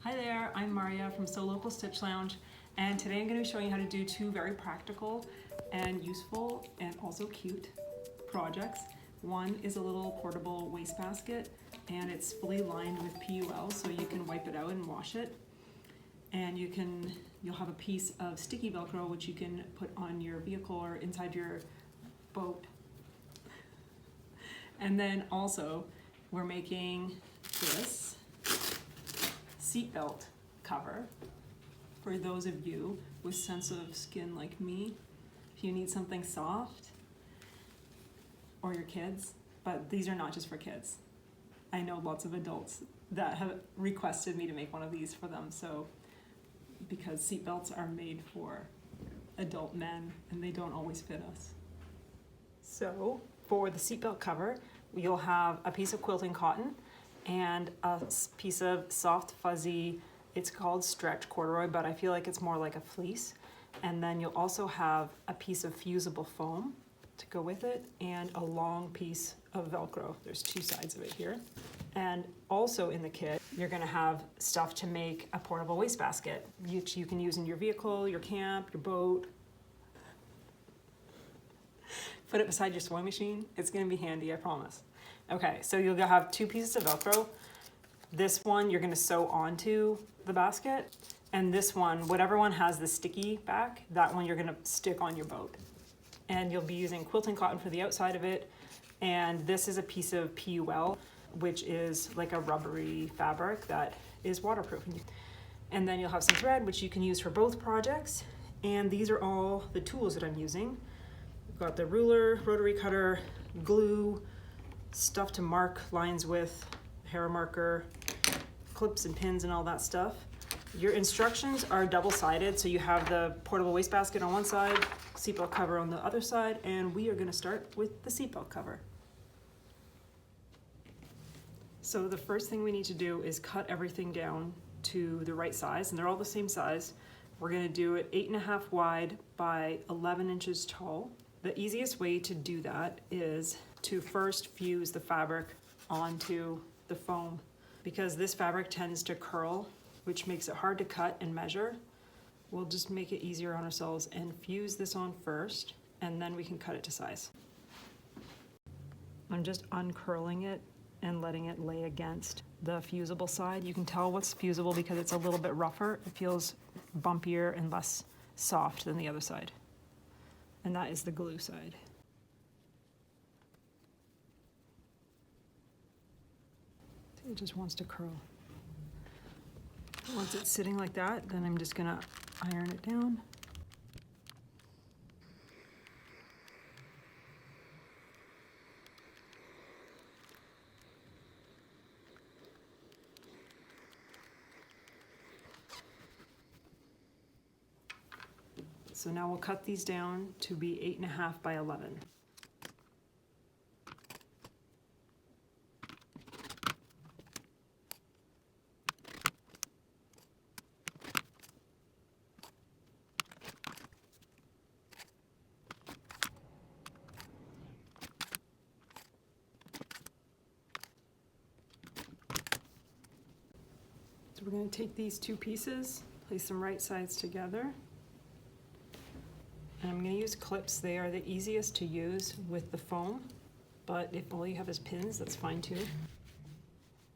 Hi there, I'm Maria from Sew Local Stitch Lounge, and today I'm going to be showing you how to do two very practical and useful and also cute projects. One is a little portable wastebasket, and it's fully lined with PUL, so you can wipe it out and wash it. And you'll have a piece of sticky Velcro which you can put on your vehicle or inside your boat. And then also we're making this seatbelt cover for those of you with sensitive skin like me. If you need something soft, or your kids, but these are not just for kids. I know lots of adults that have requested me to make one of these for them, so because seatbelts are made for adult men and they don't always fit us. So for the seatbelt cover, you'll have a piece of quilting cotton and a piece of soft fuzzy, it's called stretch corduroy, but I feel like it's more like a fleece. And then you'll also have a piece of fusible foam to go with it and a long piece of Velcro. There's two sides of it here. And also in the kit, you're gonna have stuff to make a portable wastebasket, which you can use in your vehicle, your camp, your boat. Put it beside your sewing machine. It's gonna be handy, I promise. Okay, so you'll have two pieces of Velcro. This one you're gonna sew onto the basket, and this one, whatever one has the sticky back, that one you're gonna stick on your boat. And you'll be using quilting cotton for the outside of it, and this is a piece of PUL, which is like a rubbery fabric that is waterproof. And then you'll have some thread, which you can use for both projects, and these are all the tools that I'm using. We've got the ruler, rotary cutter, glue, stuff to mark lines with, hair marker, clips and pins and all that stuff. Your instructions are double-sided, so you have the portable wastebasket on one side, seatbelt cover on the other side, and we are going to start with the seatbelt cover. So the first thing we need to do is cut everything down to the right size, and they're all the same size. We're going to do it 8.5 wide by 11 inches tall. The easiest way to do that is to first fuse the fabric onto the foam, because this fabric tends to curl, which makes it hard to cut and measure. We'll just make it easier on ourselves and fuse this on first, and then we can cut it to size. I'm just uncurling it and letting it lay against the fusible side. You can tell what's fusible because it's a little bit rougher. It feels bumpier and less soft than the other side. And that is the glue side. It just wants to curl. Once it's sitting like that, then I'm just gonna iron it down. So now we'll cut these down to be 8.5 by 11. So we're going to take these two pieces, place them right sides together. And I'm going to use clips. They are the easiest to use with the foam, but if all you have is pins, that's fine too.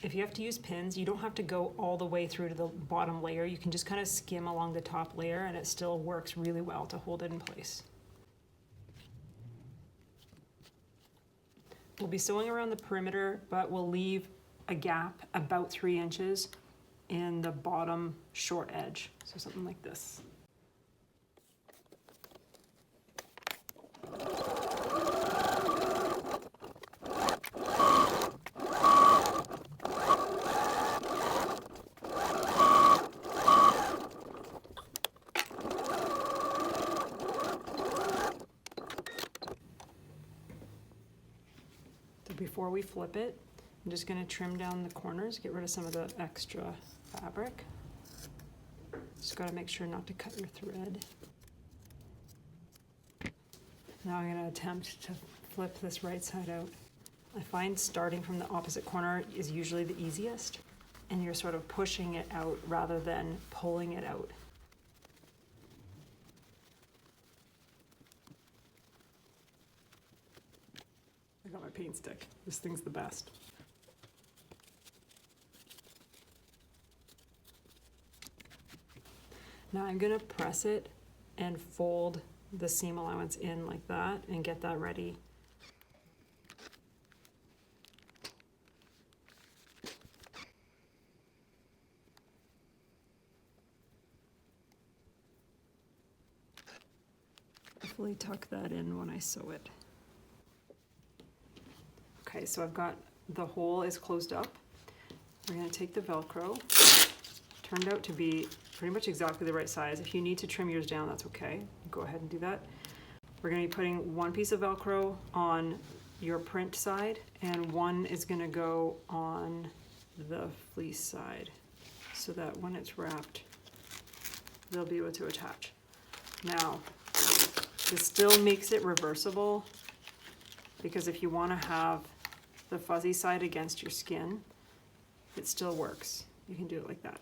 If you have to use pins, you don't have to go all the way through to the bottom layer. You can just kind of skim along the top layer and it still works really well to hold it in place. We'll be sewing around the perimeter, but we'll leave a gap about 3 inches in the bottom short edge. So something like this. So before we flip it, I'm just going to trim down the corners, get rid of some of the extra fabric. Just got to make sure not to cut your thread. Now I'm going to attempt to flip this right side out. I find starting from the opposite corner is usually the easiest, and you're sort of pushing it out rather than pulling it out. I got my paint stick. This thing's the best. Now I'm gonna press it and fold the seam allowance in like that and get that ready. Hopefully tuck that in when I sew it. Okay, so I've got the hole is closed up. We're gonna take the Velcro. Turned out to be pretty much exactly the right size. If you need to trim yours down, that's okay. Go ahead and do that. We're gonna be putting one piece of Velcro on your print side and one is gonna go on the fleece side so that when it's wrapped, they'll be able to attach. Now, this still makes it reversible because if you wanna have the fuzzy side against your skin, it still works. You can do it like that.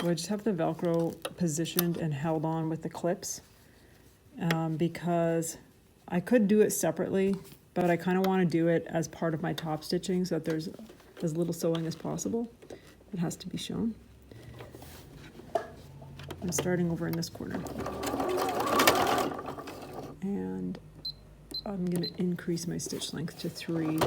So I just have the Velcro positioned and held on with the clips because I could do it separately, but I kind of want to do it as part of my top stitching so that there's as little sewing as possible. It has to be shown. I'm starting over in this corner. And I'm going to increase my stitch length to 3.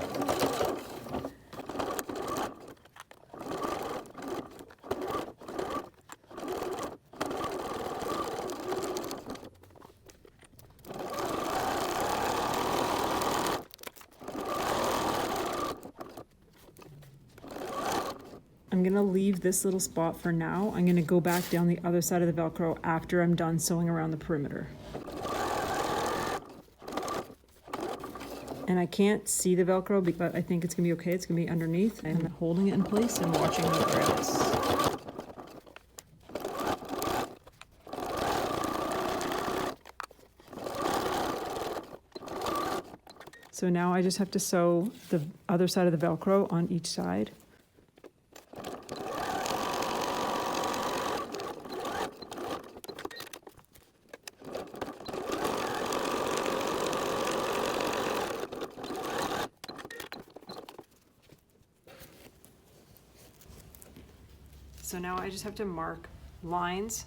I'm gonna leave this little spot for now. I'm gonna go back down the other side of the Velcro after I'm done sewing around the perimeter. And I can't see the Velcro, but I think it's gonna be okay. It's gonna be underneath. I'm holding it in place and watching the threads. So now I just have to sew the other side of the Velcro on each side. So now I just have to mark lines,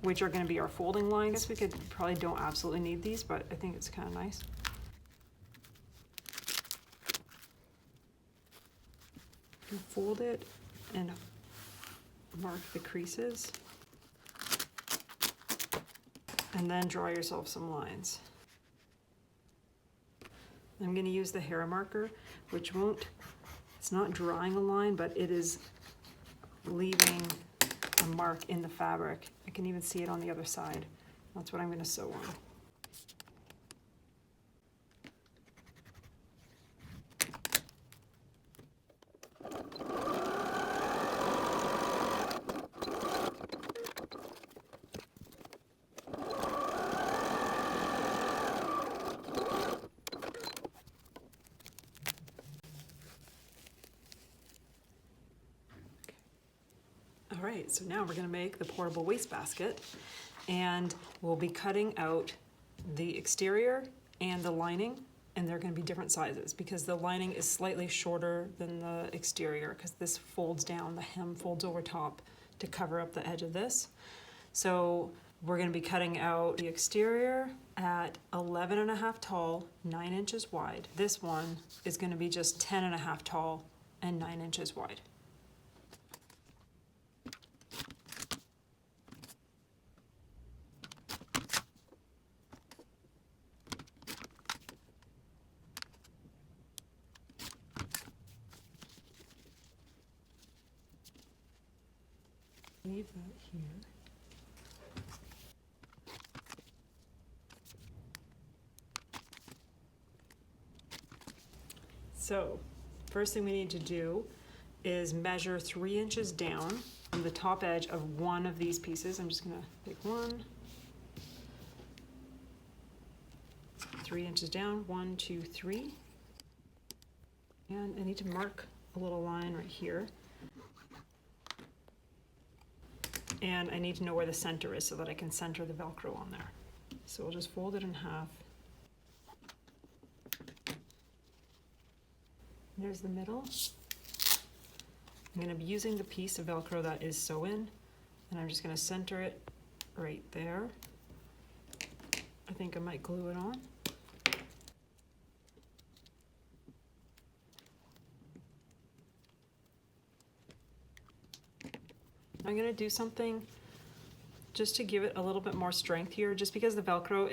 which are going to be our folding lines. We probably don't absolutely need these, but I think it's kind of nice. You fold it and mark the creases, and then draw yourself some lines. I'm going to use the hair marker, which it's not drawing a line, but it is leaving a mark in the fabric. I can even see it on the other side. That's what I'm going to sew on. All right, so now we're going to make the portable wastebasket, and we'll be cutting out the exterior and the lining, and they're going to be different sizes because the lining is slightly shorter than the exterior because this folds down, the hem folds over top to cover up the edge of this. So we're going to be cutting out the exterior at 11.5 tall, 9 inches wide. This one is going to be just 10.5 tall and 9 inches wide. Leave that here. So, first thing we need to do is measure 3 inches down from the top edge of one of these pieces. I'm just gonna take one, 3 inches down, 1, 2, 3. And I need to mark a little line right here. And I need to know where the center is so that I can center the Velcro on there. So we'll just fold it in half. There's the middle. I'm going to be using the piece of Velcro that is sew-in, and I'm just going to center it right there. I think I might glue it on. I'm going to do something just to give it a little bit more strength here, just because the Velcro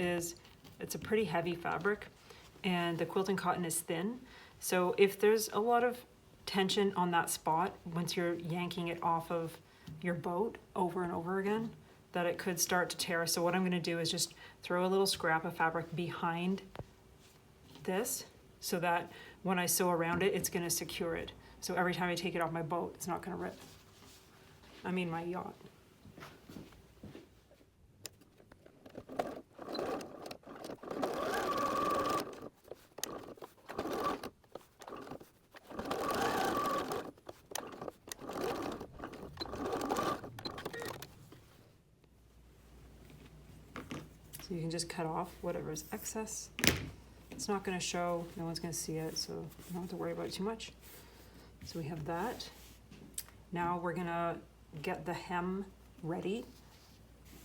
it's a pretty heavy fabric and the quilting cotton is thin. So if there's a lot of tension on that spot, once you're yanking it off of your boat over and over again, that it could start to tear. So what I'm going to do is just throw a little scrap of fabric behind this so that when I sew around it, it's going to secure it. So every time I take it off my boat, it's not going to rip. I mean my yacht. So you can just cut off whatever is excess. It's not going to show, no one's going to see it, so you don't have to worry about it too much. So we have that. Now we're going to get the hem ready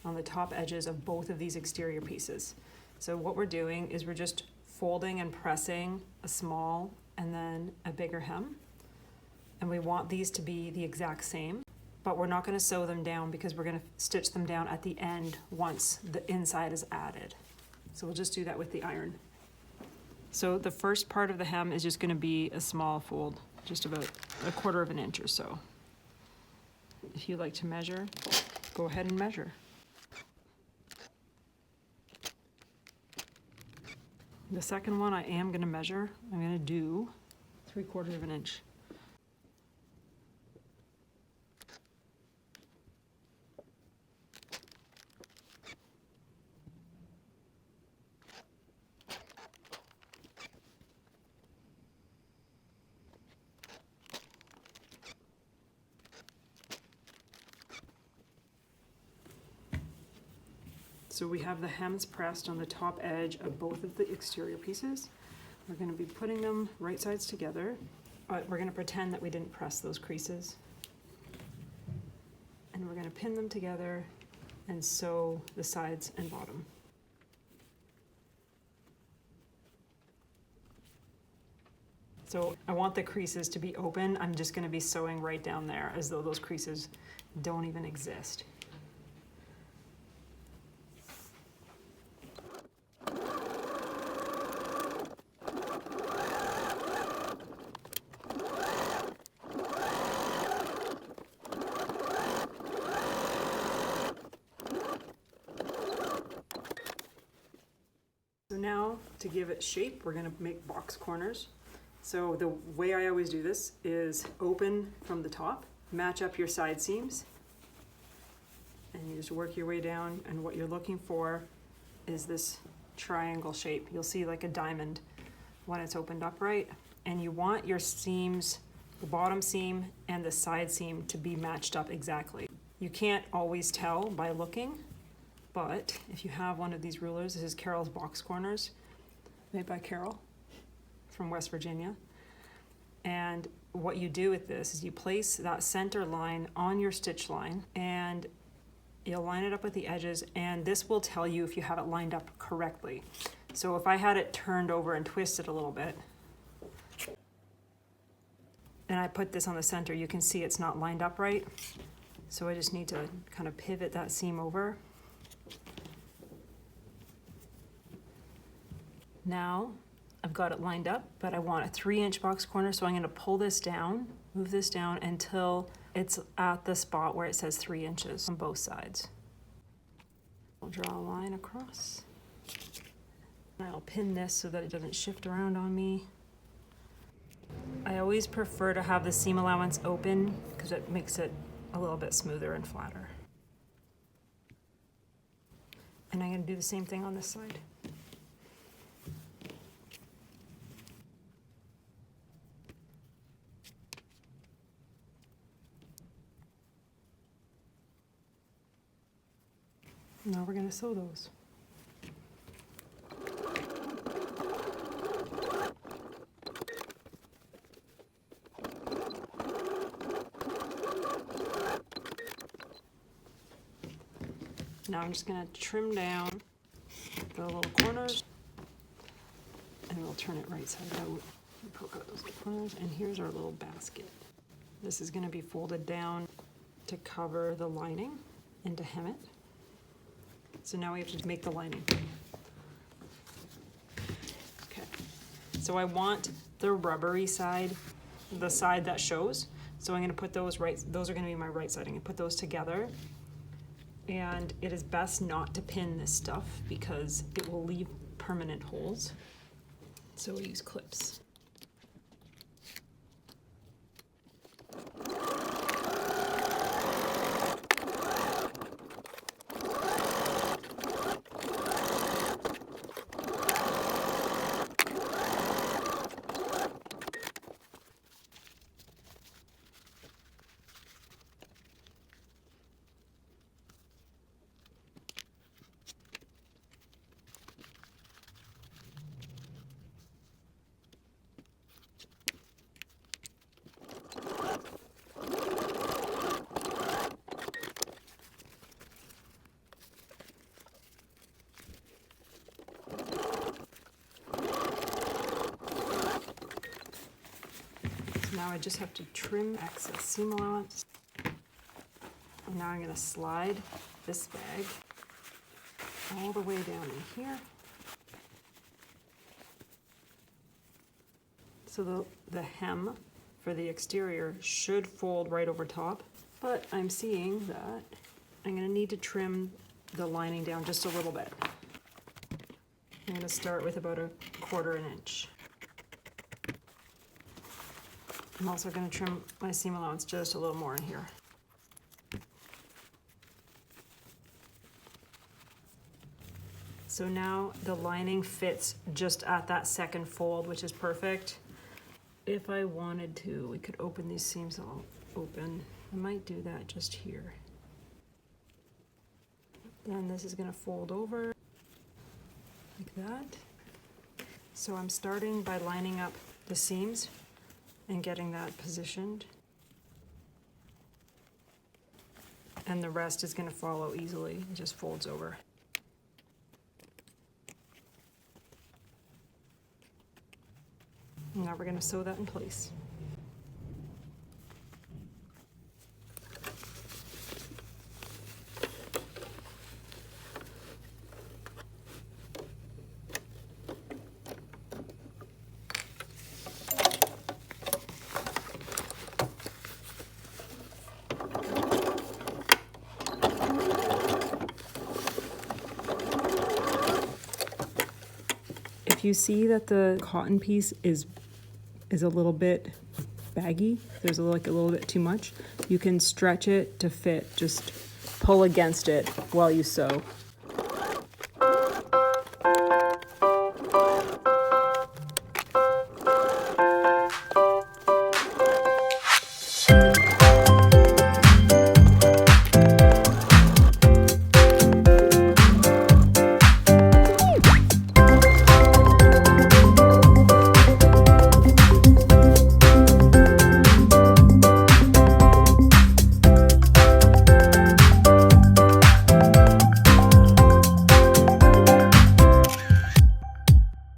on the top edges of both of these exterior pieces. So what we're doing is we're just folding and pressing a small and then a bigger hem. And we want these to be the exact same, but we're not going to sew them down because we're going to stitch them down at the end once the inside is added. So we'll just do that with the iron. So the first part of the hem is just going to be a small fold, just about 1/4 of an inch or so. If you like to measure, go ahead and measure. The second one I am going to measure. I'm going to do 3/4 of an inch. So we have the hems pressed on the top edge of both of the exterior pieces. We're going to be putting them right sides together, but we're going to pretend that we didn't press those creases. And we're going to pin them together and sew the sides and bottom. So I want the creases to be open. I'm just going to be sewing right down there as though those creases don't even exist. So now, to give it shape, we're going to make box corners. So the way I always do this is open from the top, match up your side seams, and you just work your way down, and what you're looking for is this triangle shape. You'll see like a diamond when it's opened up right, and you want your seams, the bottom seam and the side seam, to be matched up exactly. You can't always tell by looking, but if you have one of these rulers, this is Carol's Box Corners, made by Carol from West Virginia. And what you do with this is you place that center line on your stitch line and you'll line it up with the edges, and this will tell you if you have it lined up correctly. So if I had it turned over and twisted a little bit, and I put this on the center, you can see it's not lined up right. So I just need to kind of pivot that seam over. Now I've got it lined up, but I want a 3-inch box corner, so I'm going to pull this down, move this down until it's at the spot where it says 3 inches on both sides. I'll draw a line across. And I'll pin this so that it doesn't shift around on me. I always prefer to have the seam allowance open because it makes it a little bit smoother and flatter. And I'm going to do the same thing on this side. Now we're going to sew those. Now I'm just going to trim down the little corners, and we'll turn it right side out and poke out those corners. And here's our little basket. This is going to be folded down to cover the lining and to hem it. So now we have to make the lining. Okay, so I want the rubbery side, the side that shows. So I'm going to put those right, those are going to be my right side. I'm going to put those together. And it is best not to pin this stuff because it will leave permanent holes. So we use clips. Now I just have to trim excess seam allowance. And now I'm going to slide this bag all the way down in here. So the hem for the exterior should fold right over top, but I'm seeing that I'm going to need to trim the lining down just a little bit. I'm going to start with about 1/4 inch. I'm also going to trim my seam allowance just a little more in here. So now the lining fits just at that second fold, which is perfect. If I wanted to, we could open these seams all open. I might do that just here. Then this is going to fold over like that. So I'm starting by lining up the seams and getting that positioned. And the rest is going to follow easily. It just folds over. Now we're going to sew that in place. If you see that the cotton piece is a little bit baggy, there's like a little bit too much, you can stretch it to fit. Just pull against it while you sew.